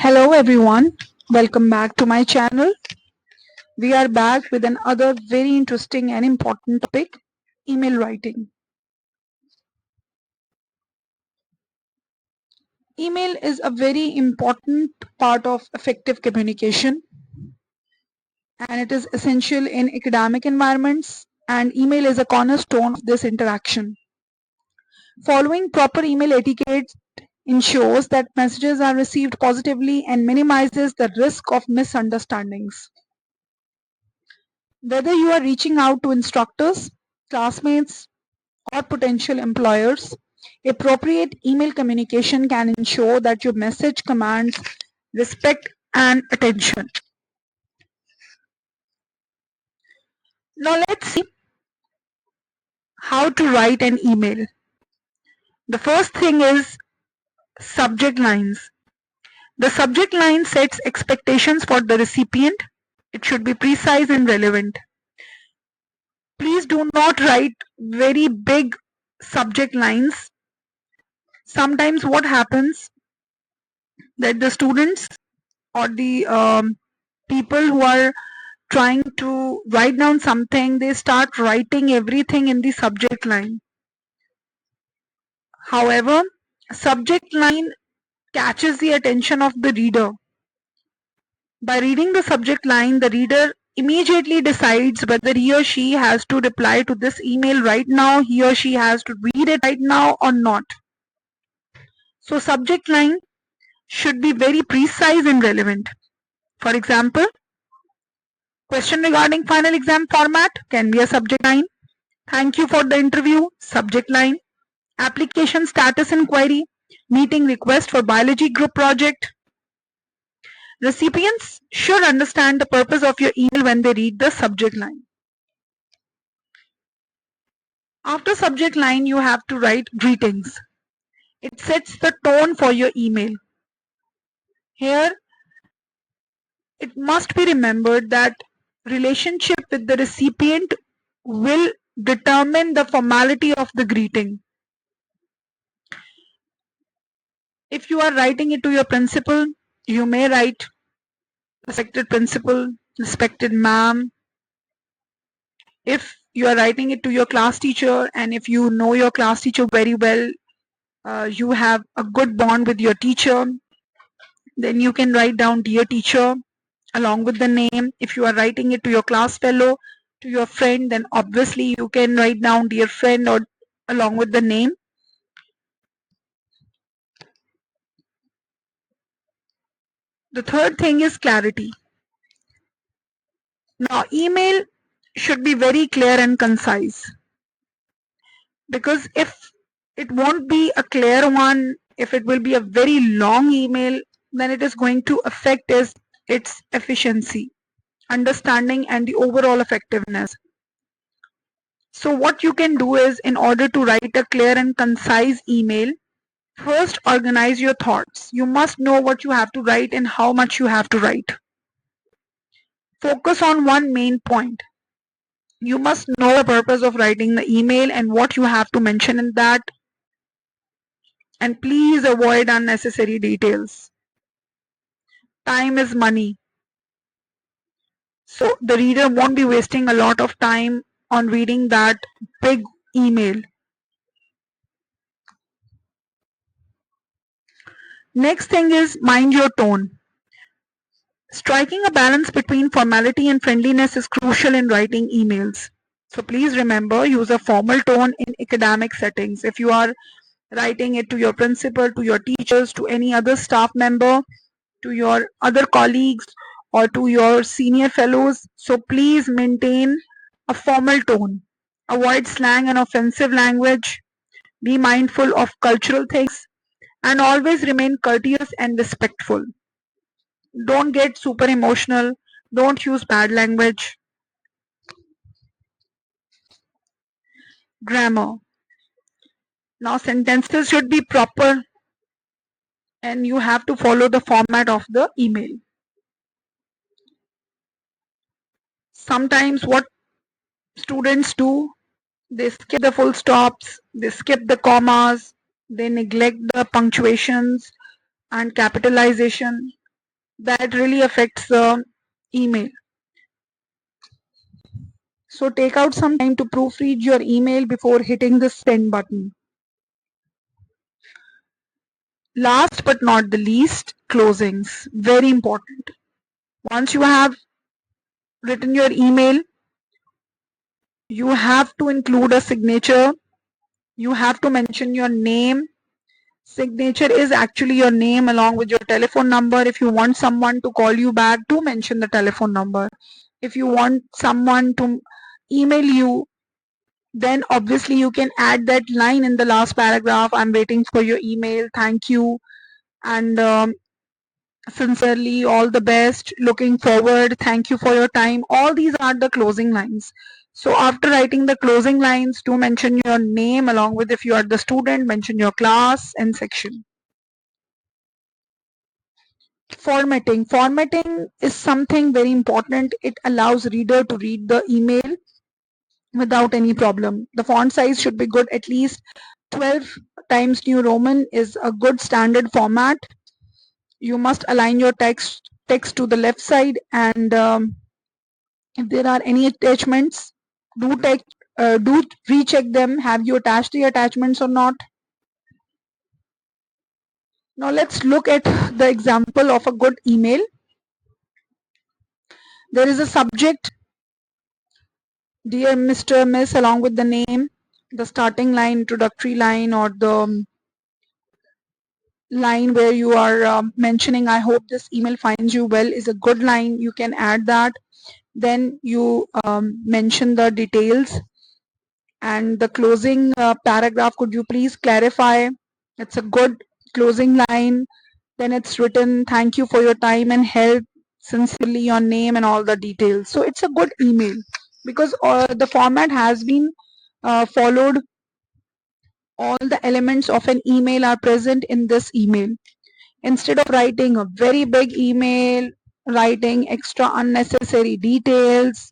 Hello everyone, welcome back to my channel. We are back with another very interesting and important topic, email writing. Email is a very important part of effective communication and it is essential in academic environments, and email is a cornerstone of this interaction. Following proper email etiquette ensures that messages are received positively and minimizes the risk of misunderstandings. Whether you are reaching out to instructors, classmates, or potential employers, appropriate email communication can ensure that your message commands respect and attention. Now let's see how to write an email. The first thing is subject lines. The subject line sets expectations for the recipient. It should be precise and relevant. Please do not write very big subject lines. Sometimes what happens that the students or the people who are trying to write down something, they start writing everything in the subject line. However, subject line catches the attention of the reader. By reading the subject line, the reader immediately decides whether he or she has to reply to this email right now, he or she has to read it right now or not. So subject line should be very precise and relevant. For example, question regarding final exam format can be a subject line. Thank you for the interview, subject line. Application status inquiry, meeting request for biology group project. Recipients should understand the purpose of your email when they read the subject line. After subject line, you have to write greetings. It sets the tone for your email. Here, it must be remembered that relationship with the recipient will determine the formality of the greeting. If you are writing it to your principal, you may write respected principal, respected ma'am. If you are writing it to your class teacher and if you know your class teacher very well, you have a good bond with your teacher, then you can write down dear teacher along with the name. If you are writing it to your class fellow, to your friend, then obviously you can write down dear friend or along with the name. The third thing is clarity. Now, email should be very clear and concise, because if it won't be a clear one, if it will be a very long email, then it is going to affect its efficiency, understanding, and the overall effectiveness. So what you can do is, in order to write a clear and concise email, first organize your thoughts. You must know what you have to write and how much you have to write. Focus on one main point. You must know the purpose of writing the email and what you have to mention in that, and please avoid unnecessary details. Time is money, so the reader won't be wasting a lot of time on reading that big email. Next thing is mind your tone. Striking a balance between formality and friendliness is crucial in writing emails. So please remember, use a formal tone in academic settings. If you are writing it to your principal, to your teachers, to any other staff member, to your other colleagues, or to your senior fellows, so please maintain a formal tone. Avoid slang and offensive language. Be mindful of cultural things and always remain courteous and respectful. Don't get super emotional. Don't use bad language. Grammar. Now sentences should be proper and you have to follow the format of the email. Sometimes what students do, they skip the full stops, they skip the commas, they neglect the punctuations and capitalization. that really affects the email. So take out some time to proofread your email before hitting the send button. Last but not the least, closings. Very important. Once you have written your email, you have to include a signature. You have to mention your name. Signature is actually your name along with your telephone number. If you want someone to call you back, do mention the telephone number. If you want someone to email you, then obviously you can add that line in the last paragraph. I'm waiting for your email. Thank you. And sincerely, all the best. Looking forward. Thank you for your time. All these are the closing lines. So after writing the closing lines, do mention your name along with, if you are the student, mention your class and section. Formatting. Formatting is something very important. It allows reader to read the email without any problem. The font size should be good. At least 12 times New Roman is a good standard format. You must align your text to the left side, and if there are any attachments, do recheck them. Have you attached the attachments or not? Now let's look at the example of a good email. There is a subject, dear Mr. Miss, along with the name, the starting line, introductory line, or the line where you are mentioning, I hope this email finds you well, is a good line. You can add that. Then you mention the details, and the closing paragraph, could you please clarify? It's a good closing line. Then it's written, thank you for your time and help, sincerely, your name and all the details. So it's a good email because the format has been followed. All the elements of an email are present in this email. Instead of writing a very big email, writing extra unnecessary details,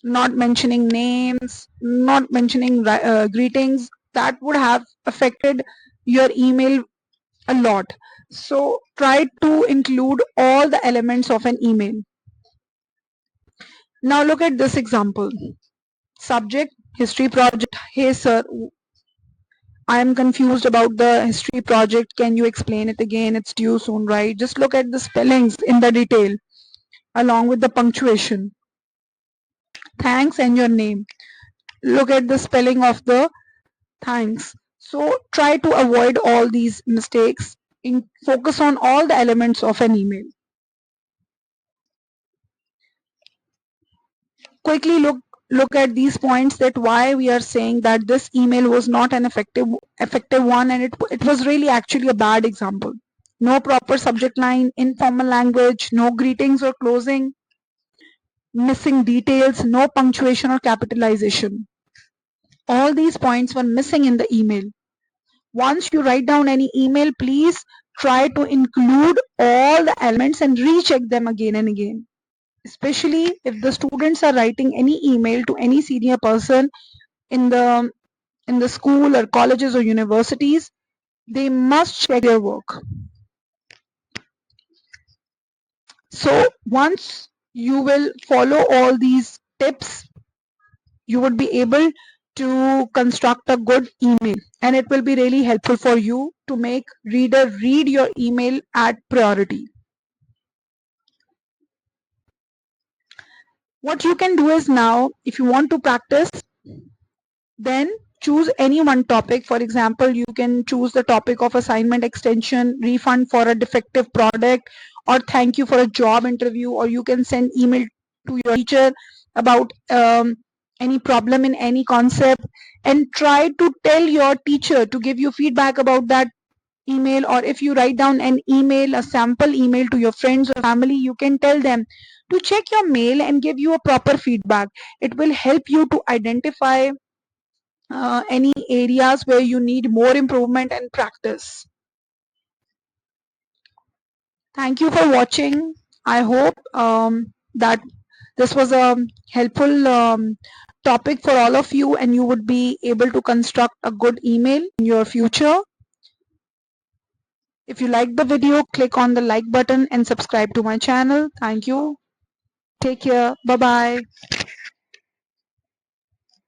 not mentioning names, not mentioning greetings, that would have affected your email a lot. So try to include all the elements of an email. Now look at this example. Subject, history project. Hey sir, I am confused about the history project. Can you explain it again? It's due soon, right? Just look at the spellings in the detail along with the punctuation. Thanks and your name. Look at the spelling of the thanks. So try to avoid all these mistakes. Focus on all the elements of an email. Quickly look at these points, that why we are saying that this email was not an effective one, and it was really actually a bad example. No proper subject line, informal language, no greetings or closing, missing details, no punctuation or capitalization. All these points were missing in the email. Once you write down any email, please try to include all the elements and recheck them again and again. Especially if the students are writing any email to any senior person in the school or colleges or universities, they must check their work. So once you will follow all these tips, you would be able to construct a good email, and it will be really helpful for you to make reader read your email at priority. What you can do is, now if you want to practice, then choose any one topic. For example, you can choose the topic of assignment extension, refund for a defective product, or thank you for a job interview, or you can send email to your teacher about any problem in any concept, and try to tell your teacher to give you feedback about that email. Or if you write down an email, a sample email to your friends or family, you can tell them to check your mail and give you a proper feedback. It will help you to identify any areas where you need more improvement and practice. Thank you for watching. I hope that this was a helpful topic for all of you, and you would be able to construct a good email in your future. If you like the video, click on the like button and subscribe to my channel. Thank you. Take care. Bye bye.